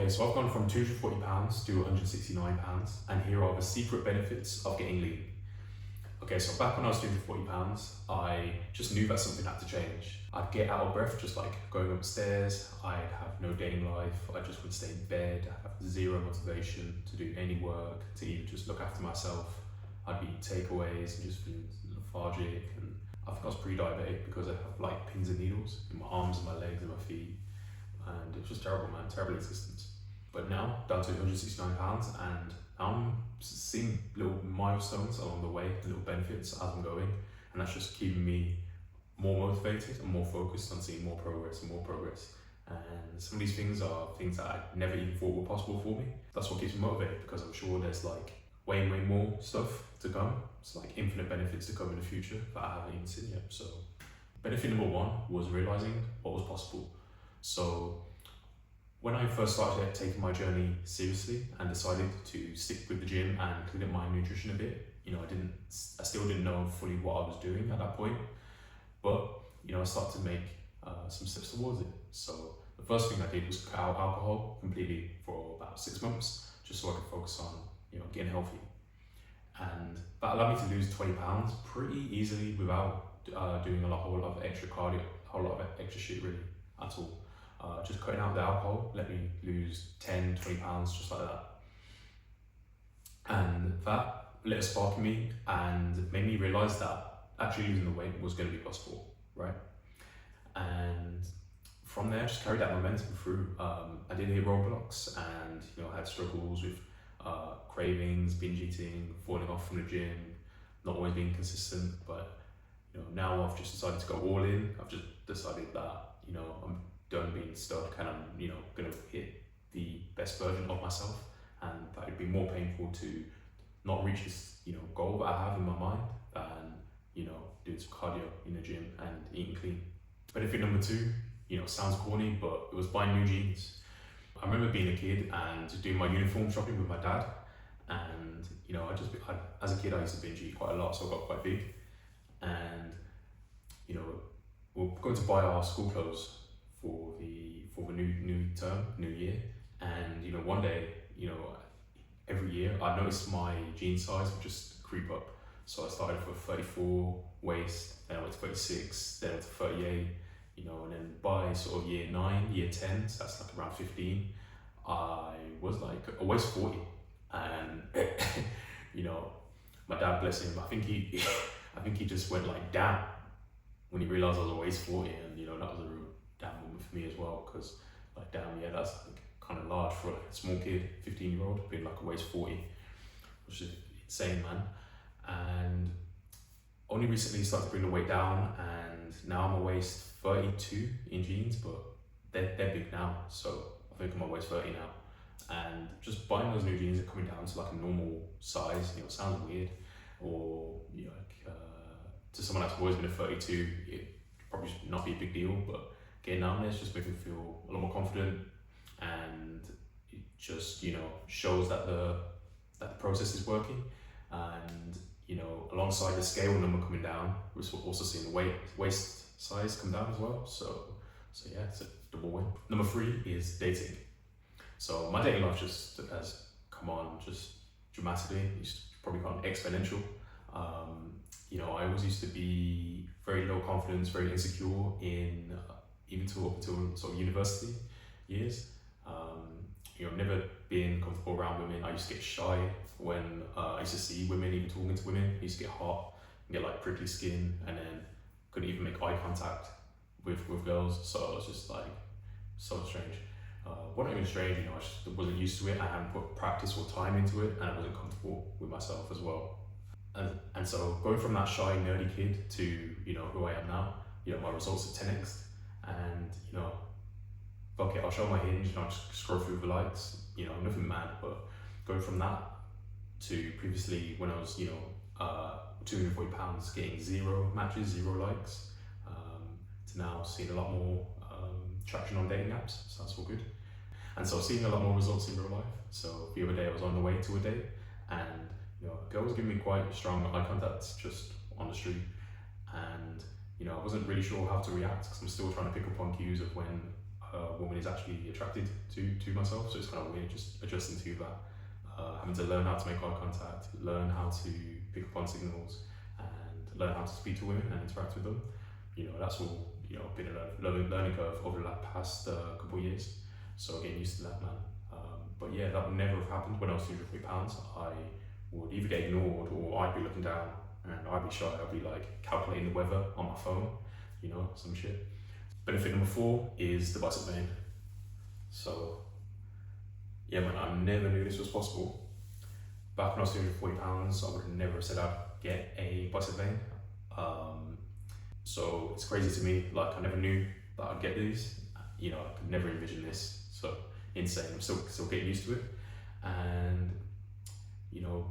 Okay, so I've gone from 240 pounds to 169 pounds, and here are the secret benefits of getting lean. Okay, so back when I was 240 pounds, I just knew that something had to change. I'd get out of breath just like going upstairs, I'd have no dating life, I just would stay in bed, I'd have zero motivation to do any work, to even just look after myself. I'd be eating takeaways and just feeling lethargic, and I think I was pre-diabetic because I have like pins and needles in my arms and my legs and my feet, and it was just terrible, man, terrible existence. But now, down to 169 pounds, and I'm seeing little milestones along the way, little benefits as I'm going, and that's just keeping me more motivated and more focused on seeing more progress and more progress. And some of these things are things that I never even thought were possible for me. That's what keeps me motivated, because I'm sure there's like way more stuff to come. It's like infinite benefits to come in the future that I haven't even seen yet. So benefit number one was realizing what was possible. So when I first started taking my journey seriously and decided to stick with the gym and clean up my nutrition a bit, I still didn't know fully what I was doing at that point, but I started to make some steps towards it. So the first thing I did was cut out alcohol completely for about 6 months, just so I could focus on getting healthy, and that allowed me to lose 20 pounds pretty easily without doing a whole lot of extra cardio, a whole lot of extra shit really at all. Just cutting out the alcohol let me lose 10-20 pounds just like that, and that lit a spark in me and made me realize that actually losing the weight was going to be possible, right? And from there, I just carried that momentum through. I did hit roadblocks, and I had struggles with cravings, binge eating, falling off from the gym, not always being consistent. But now I've just decided to go all in. I've just decided that I'm done being stuck, and I'm gonna hit the best version of myself, and that it'd be more painful to not reach this goal that I have in my mind than doing some cardio in the gym and eating clean. Benefit number two, sounds corny, but it was buying new jeans. I remember being a kid and doing my uniform shopping with my dad, and as a kid I used to binge eat quite a lot, so I got quite big, and we're going to buy our school clothes for the new term, new year, and one day, every year I noticed my jean size would just creep up. So I started for 34 waist, then I went to 36, then I went to 38, and then by sort of year 9, year 10, so that's like around 15, I was like a waist 40, and my dad, bless him, I think he just went like, damn, when he realized I was a waist 40, and that was a real damn moment for me as well, because like, damn, yeah, that's like kind of large for like a small kid, 15-year-old, being like a waist 40, which is insane, man. And only recently started to bring the weight down, and now I'm a waist 32 in jeans, but they're big now, so I think I'm a waist 30 now. And just buying those new jeans and coming down to like a normal size, sounds weird, or to someone that's always been a 32, it probably should not be a big deal, but getting down there just makes me feel a lot more confident, and it just shows that the process is working. And alongside the scale number coming down, we're also seeing the waist size come down as well. So yeah, it's a double win. Number 3 is dating. So my dating life just has come on just dramatically. It's probably gone exponential. I always used to be very low confidence, very insecure in even up until sort of university years. Never been comfortable around women. I used to get shy when I used to see women, even talking to women. I used to get hot and get like prickly skin, and then couldn't even make eye contact with girls. So it was just like so strange. Wasn't even strange, I just wasn't used to it. I hadn't put practice or time into it, and I wasn't comfortable with myself as well. And so going from that shy, nerdy kid to who I am now, my results are 10x, and fuck it, I'll show my hinge and I'll just scroll through the likes. Nothing mad, but going from that to previously when I was 240 pounds, getting 0 matches, 0 likes, to now seeing a lot more traction on dating apps, so that's all good. And so seeing a lot more results in real life. So the other day I was on the way to a date, and a girl was giving me quite strong eye contact just on the street, and I wasn't really sure how to react, because I'm still trying to pick up on cues of when a woman is actually attracted to myself. So it's kind of weird just adjusting to that. Having to learn how to make eye contact, learn how to pick up on signals, and learn how to speak to women and interact with them. That's all, been a learning curve over the past couple of years. So getting used to that, man. But yeah, that would never have happened when I was 240 pounds. I would either get ignored or I'd be looking down and I'd be shy. I'd be like calculating the weather on my phone, some shit. Benefit number 4 is the bicep vein. So yeah, man, I never knew this was possible. Back when I was 240 pounds, I would have never said I'd get a bicep vein. So it's crazy to me, like I never knew that I'd get these. I could never envision this. So insane. I'm still getting used to it. And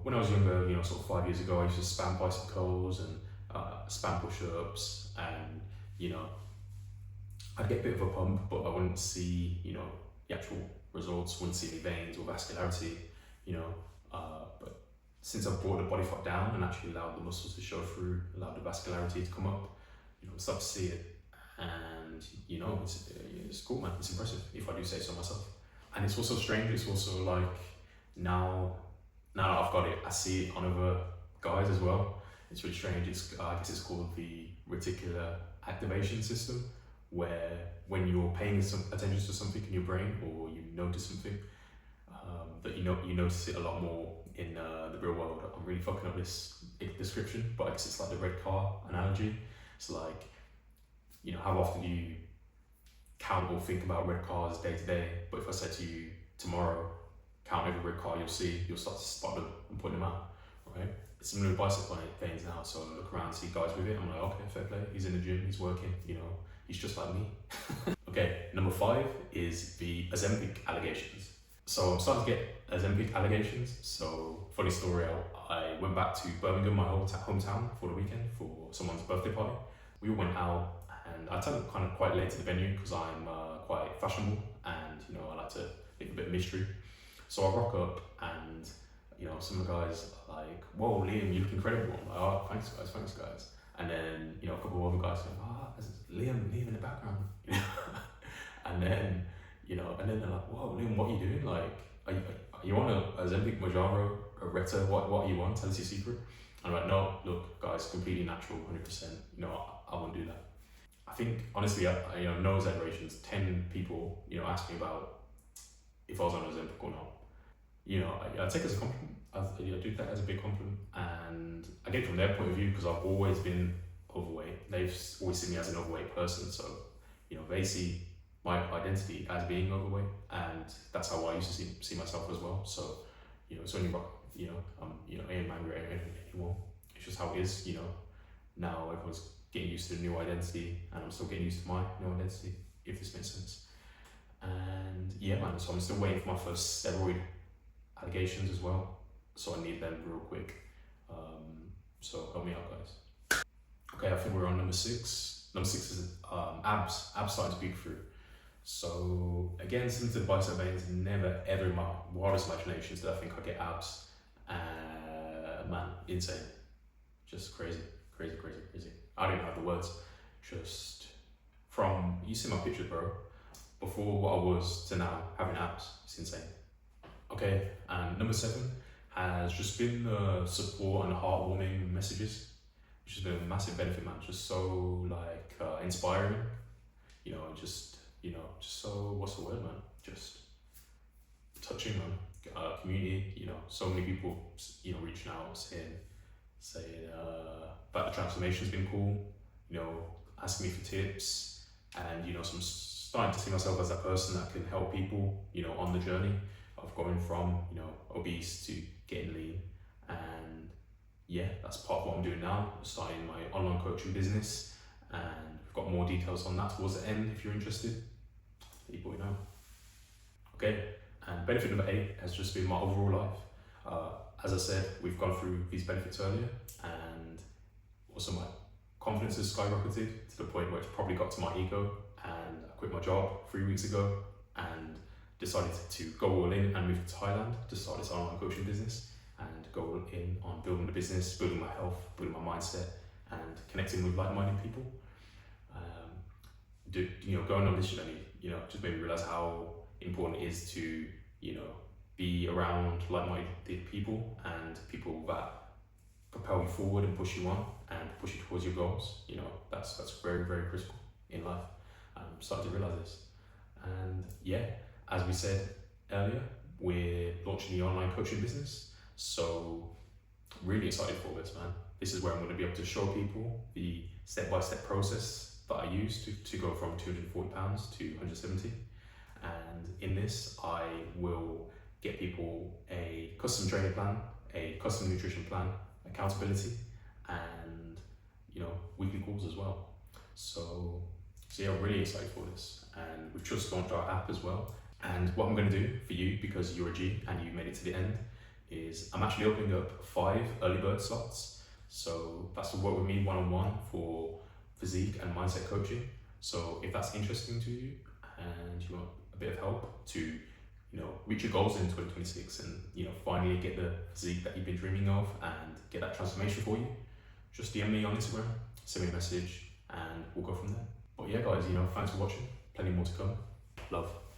when I was younger, sort of 5 years ago, I used to spam bicep curls and spam push-ups, and I'd get a bit of a pump, but I wouldn't see the actual results, wouldn't see any veins or vascularity, but since I've brought the body fat down and actually allowed the muscles to show through, allowed the vascularity to come up, I start to see it, and it's cool, man. It's impressive, if I do say so myself. And it's also strange. It's also like now that I've got it, I see it on other guys as well. It's really strange. I guess it's called the reticular activation system, where when you're paying some attention to something in your brain, or you notice something, that you notice it a lot more in the real world. I'm really fucking up this description, but I guess it's like the red car analogy. It's like, how often do you count or think about red cars day to day? But if I said to you tomorrow, count every red car you'll see, you'll start to spot them and point them out, right? It's similar with bicep veins now. So I look around, see guys with it, I'm like, okay, fair play. He's in the gym, he's working, he's just like me. Okay, number 5 is the Ozempic allegations. So I'm starting to get Ozempic allegations. So funny story, I went back to Birmingham, my hometown, for the weekend for someone's birthday party. We all went out, and I turned up kind of quite late to the venue because I'm quite fashionable, and I like to leave a bit of mystery. So I rock up, and some of the guys are like, "Whoa, Liam, you look incredible." I'm like, "Oh, thanks guys." And then a couple of other guys are like, "Ah, there's Liam in the background," and then they're like, "Whoa, Liam, what are you doing? Like, are you on a Ozempic, Mounjaro, a Retta? What are you on? Tell us your secret." I'm like, "No, look, guys, completely natural, 100%. I won't do that." I think honestly, no exaggerations. 10 people, asked me about if I was on Ozempic or not. I take it as a compliment. I do that as a big compliment, and I get it from their point of view because I've always been overweight. They've always seen me as an overweight person, so they see my identity as being overweight, and that's how I used to see myself as well. So it's only I ain't angry anymore. It's just how it is. Now everyone's getting used to the new identity, and I'm still getting used to my new identity, if this makes sense. And yeah, man, so I'm still waiting for my first steroid allegations as well, so I need them real quick. So help me out, guys. Okay, I think we're on number 6. Number 6 is abs starting to peek through. So again, since the bicep veins, never ever in my wildest imaginations did I think I'd get abs. Man, insane, just crazy. I don't even have the words. Just from, you see my picture, bro, before what I was to now having abs, it's insane. Okay, and number 7 has just been the support and the heartwarming messages, which has been a massive benefit, man. Just so inspiring, just so, what's the word, man? Just touching, man. Community, so many people, reaching out, saying that the transformation's been cool, asking me for tips, and so I'm starting to see myself as that person that can help people, on the journey of going from, obese to getting lean. And yeah, that's part of what I'm doing now. I'm starting my online coaching business, and we've got more details on that towards the end if you're interested. People Okay, and benefit number 8 has just been my overall life. As I said, we've gone through these benefits earlier, and also my confidence has skyrocketed to the point where it's probably got to my ego, and I quit my job 3 weeks ago and decided to go all in and move to Thailand to start this online coaching business and go all in on building the business, building my health, building my mindset, and connecting with like-minded people. going on this journey, just made me realize how important it is to, be around like-minded people and people that propel you forward and push you on and push you towards your goals. That's very, very critical in life. I'm starting to realize this. And yeah, as we said earlier, we're launching the online coaching business. So really excited for this, man. This is where I'm going to be able to show people the step-by-step process that I use to go from £240 to 170. And in this, I will get people a custom training plan, a custom nutrition plan, accountability, and weekly calls as well. So yeah, I'm really excited for this, and we've just launched our app as well. And what I'm going to do for you, because you're a G and you made it to the end, is I'm actually opening up 5 early bird slots. So that's to work with me one-on-one for physique and mindset coaching. So if that's interesting to you and you want a bit of help to reach your goals in 2026 and finally get the physique that you've been dreaming of and get that transformation for you, just DM me on Instagram, send me a message, and we'll go from there. But yeah guys, thanks for watching. Plenty more to come. Love.